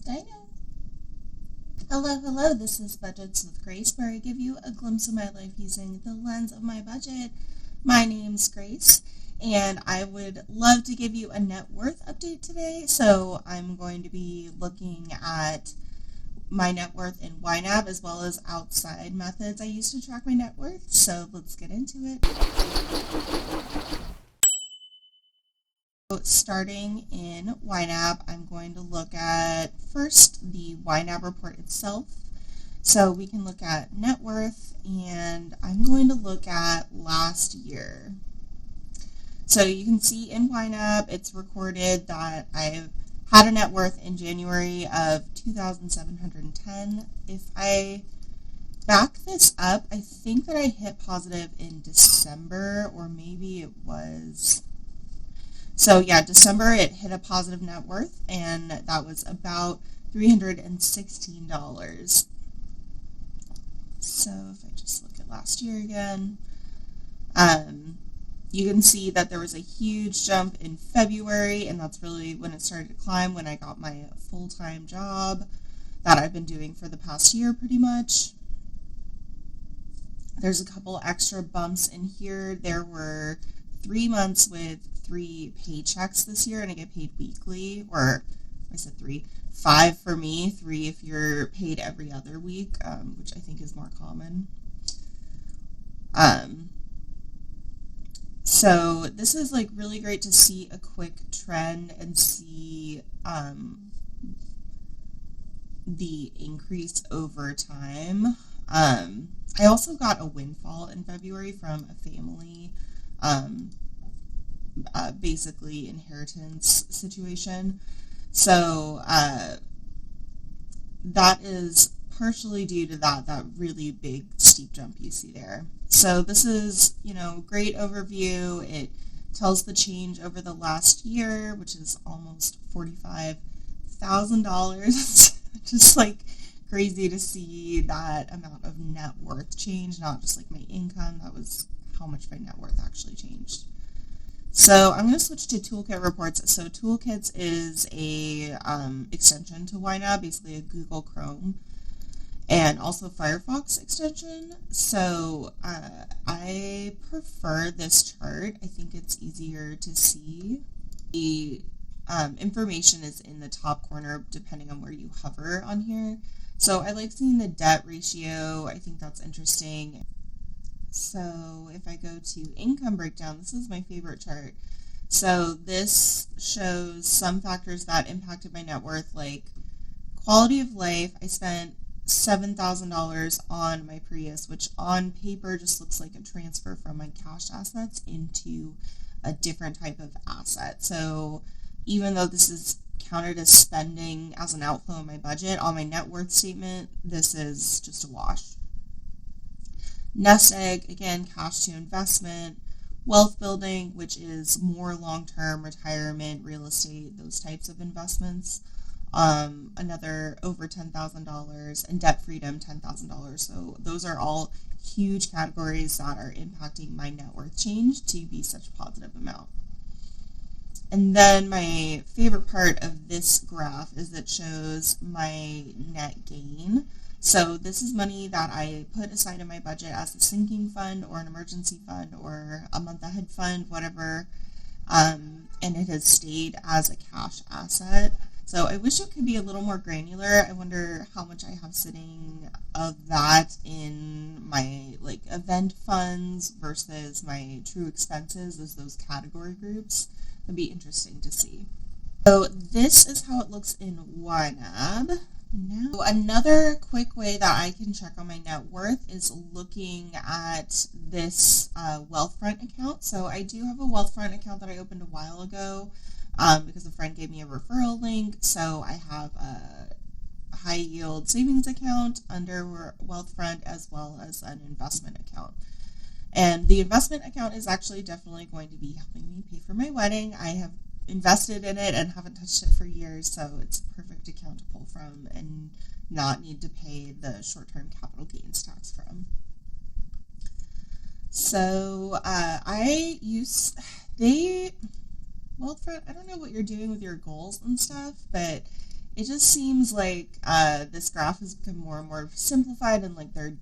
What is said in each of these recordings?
Dino. Hello, this is Budgets with Grace, where I give you a glimpse of my life using the lens of my budget. My name's Grace, and I would love to give you a net worth update today. So I'm going to be looking at my net worth in YNAB as well as outside methods I use to track my net worth. So let's get into it. Starting in YNAB, I'm going to look at first the YNAB report itself. So we can look at net worth, and I'm going to look at last year. So you can see in YNAB, it's recorded that I've had a net worth in January of $2,710. If I back this up, I think that I hit positive in December, or maybe it was... So yeah, December it hit a positive net worth, and that was about $316. So if I just look at last year again, you can see that there was a huge jump in February, and that's really when it started to climb, when I got my full-time job that I've been doing for the past year pretty much. There's a couple extra bumps in here. There were 3 months with 3 paychecks this year, and I get paid weekly, or I said 3, 5 for me, 3 if you're paid every other week, which I think is more common. So this is like really great to see a quick trend and see the increase over time. I also got a windfall in February from a family, basically inheritance situation. So that is partially due to that really big steep jump you see there. So this is, great overview. It tells the change over the last year, which is almost $45,000. Just like crazy to see that amount of net worth change, not just like my income. That was how much my net worth actually changed. So I'm going to switch to Toolkit reports. So Toolkits is a extension to YNAB, basically a Google Chrome, and also Firefox extension. So I prefer this chart. I think it's easier to see. The information is in the top corner depending on where you hover on here. So I like seeing the debt ratio. I think that's interesting. So if I go to income breakdown, this is my favorite chart. So this shows some factors that impacted my net worth, like quality of life. I spent $7,000 on my Prius, which on paper just looks like a transfer from my cash assets into a different type of asset. So even though this is counted as spending as an outflow in my budget, on my net worth statement, this is just a wash. Nest egg, again, cash to investment. Wealth building, which is more long-term retirement, real estate, those types of investments. Another over $10,000, and debt freedom, $10,000. So those are all huge categories that are impacting my net worth change to be such a positive amount. And then my favorite part of this graph is that it shows my net gain. So this is money that I put aside in my budget as a sinking fund or an emergency fund or a month ahead fund, whatever, and it has stayed as a cash asset. So I wish it could be a little more granular. I wonder how much I have sitting of that in my event funds versus my true expenses as those category groups. It'd be interesting to see. So this is how it looks in YNAB. Now, another quick way that I can check on my net worth is looking at this Wealthfront account. So I do have a Wealthfront account that I opened a while ago because a friend gave me a referral link. So I have a high yield savings account under Wealthfront as well as an investment account. And the investment account is actually definitely going to be helping me pay for my wedding. I have invested in it and haven't touched it for years, so it's a perfect account to pull from and not need to pay the short-term capital gains tax from. So Wealthfront, I don't know what you're doing with your goals and stuff, but it just seems like this graph has become more and more simplified, and like they're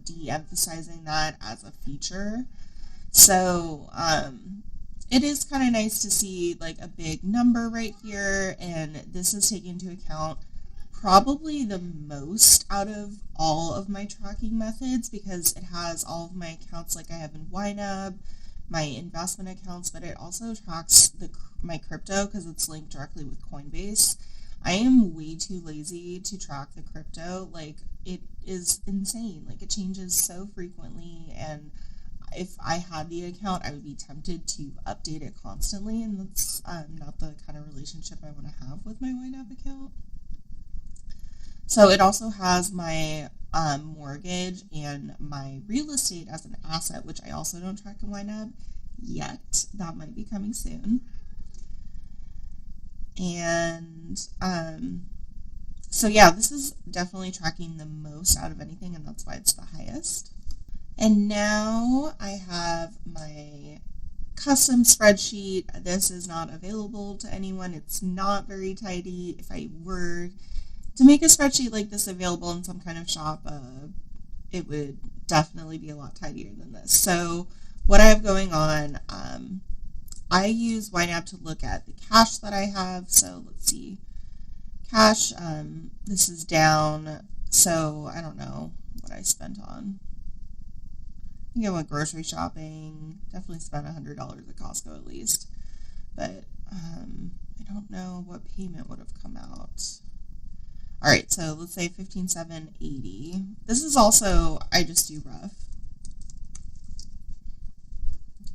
de-emphasizing that as a feature. So it is kind of nice to see like a big number right here, and this is taking into account probably the most out of all of my tracking methods, because it has all of my accounts like I have in YNAB, my investment accounts, but it also tracks my crypto because it's linked directly with Coinbase. I am way too lazy to track the crypto. Like, it is insane. Like, it changes so frequently, and if I had the account, I would be tempted to update it constantly, and that's not the kind of relationship I want to have with my YNAB account. So it also has my mortgage and my real estate as an asset, which I also don't track in YNAB yet. That might be coming soon. And so yeah, this is definitely tracking the most out of anything, and that's why it's the highest. And now I have my custom spreadsheet. This is not available to anyone. It's not very tidy. If I were to make a spreadsheet like this available in some kind of shop, it would definitely be a lot tidier than this. So what I have going on, I use YNAB to look at the cash that I have. So let's see, cash, this is down. So I don't know what I spent on. I think I went grocery shopping, definitely spent $100 at Costco at least, but I don't know what payment would have come out. All right, so let's say $15,780. This is also, I just do rough.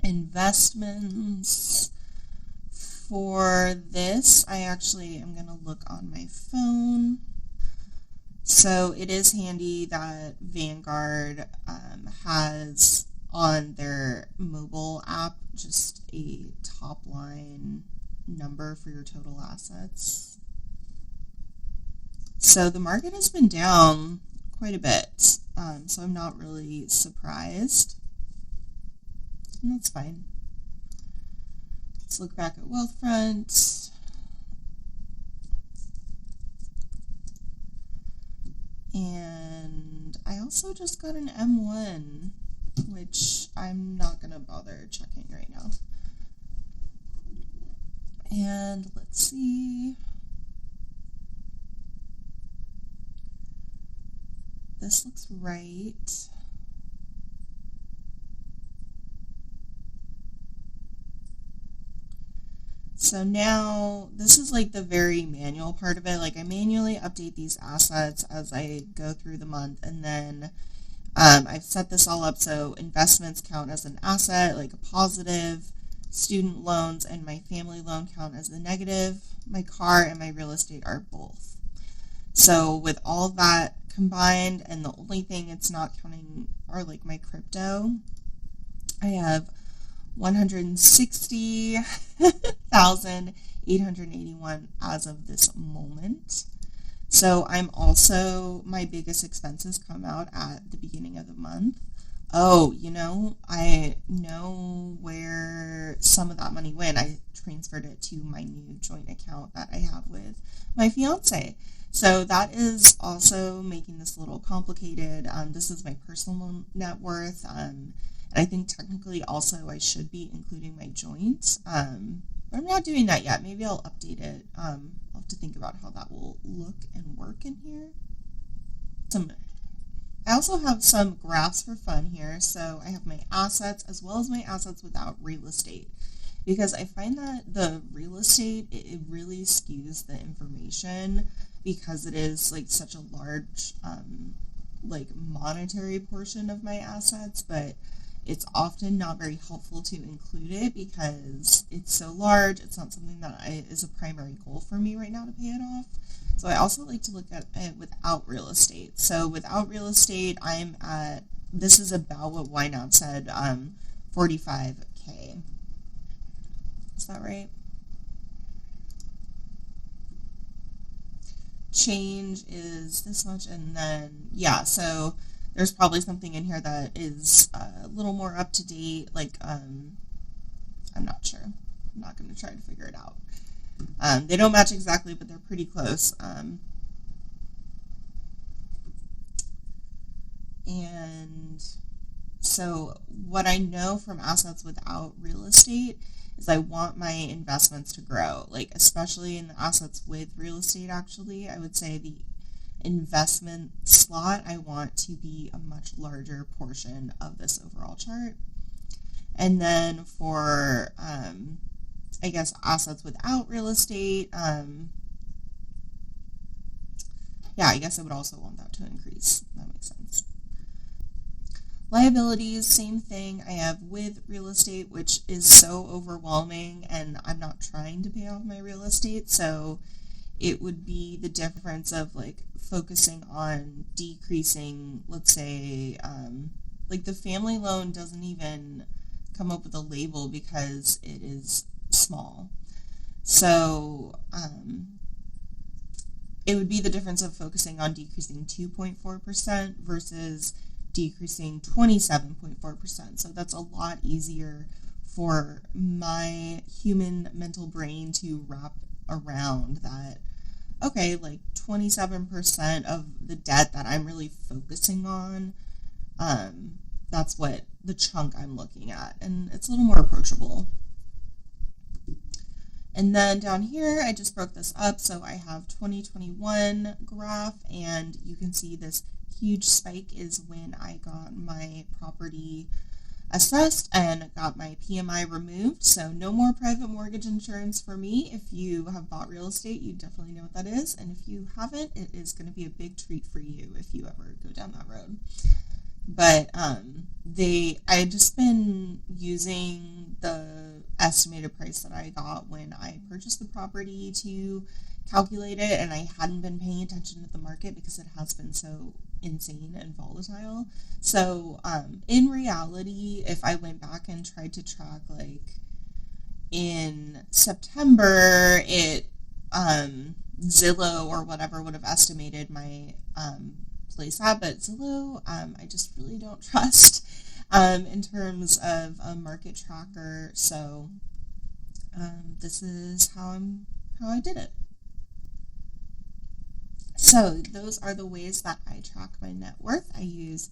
Investments. For this, I actually am going to look on my phone. So it is handy that Vanguard has on their mobile app just a top line number for your total assets. So the market has been down quite a bit, so I'm not really surprised, and that's fine. Let's look back at Wealthfront. And I also just got an M1, which I'm not going to bother checking right now. And let's see. This looks right. So now this is like the very manual part of it. Like, I manually update these assets as I go through the month, and then I've set this all up so investments count as an asset, like a positive, student loans and my family loan count as a negative, my car and my real estate are both. So with all that combined, and the only thing it's not counting are like my crypto, I have 160,881 as of this moment. So I'm also, my biggest expenses come out at the beginning of the month. Oh, I know where some of that money went. I transferred it to my new joint account that I have with my fiance. So that is also making this a little complicated. This is my personal net worth. And I think technically also I should be including my joints. But I'm not doing that yet. Maybe I'll update it. I'll have to think about how that will look and work in here. I also have some graphs for fun here. So I have my assets as well as my assets without real estate. Because I find that the real estate, it really skews the information because it is like such a large like monetary portion of my assets, but it's often not very helpful to include it because it's so large. It's not something that is a primary goal for me right now to pay it off. So I also like to look at it without real estate. So without real estate, I'm at, this is about what YNAB said, 45K. Is that right? Change is this much, and then, yeah, so there's probably something in here that is a little more up to date, like, I'm not sure. I'm not going to try to figure it out. They don't match exactly, but they're pretty close. And so what I know from assets without real estate is I want my investments to grow, like especially in the assets with real estate. Actually, I would say the investment slot, I want to be a much larger portion of this overall chart. And then for, I guess, assets without real estate, yeah, I guess I would also want that to increase. That makes sense. Liabilities, same thing. I have with real estate, which is so overwhelming, and I'm not trying to pay off my real estate, so it would be the difference of like focusing on decreasing, let's say, like the family loan doesn't even come up with a label because it is small. So it would be the difference of focusing on decreasing 2.4% versus decreasing 27.4%. So that's a lot easier for my human mental brain to wrap around that. Okay, like 27% of the debt that I'm really focusing on, that's what the chunk I'm looking at, and it's a little more approachable. And then down here, I just broke this up, so I have 2021 graph, and you can see this huge spike is when I got my property assessed and got my PMI removed. So no more private mortgage insurance for me. If you have bought real estate, you definitely know what that is. And if you haven't, it is going to be a big treat for you if you ever go down that road. But I had just been using the estimated price that I got when I purchased the property to calculate it, and I hadn't been paying attention to the market because it has been so insane and volatile. So in reality, if I went back and tried to track, like in September, it Zillow or whatever would have estimated my place at, but Zillow I just really don't trust in terms of a market tracker. So this is how I did it. So those are the ways that I track my net worth. I use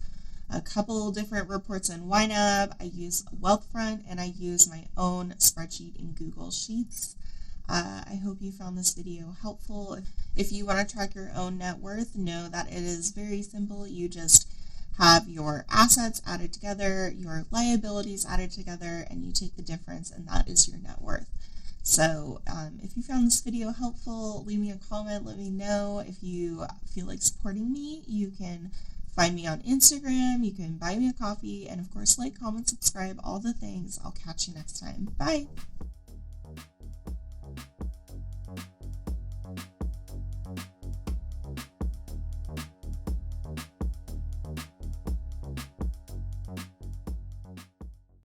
a couple different reports in YNAB, I use Wealthfront, and I use my own spreadsheet in Google Sheets. I hope you found this video helpful. If you want to track your own net worth, know that it is very simple. You just have your assets added together, your liabilities added together, and you take the difference, and that is your net worth. So if you found this video helpful, leave me a comment, let me know. If you feel like supporting me, you can find me on Instagram, you can buy me a coffee, and of course, like, comment, subscribe, all the things. I'll catch you next time. Bye!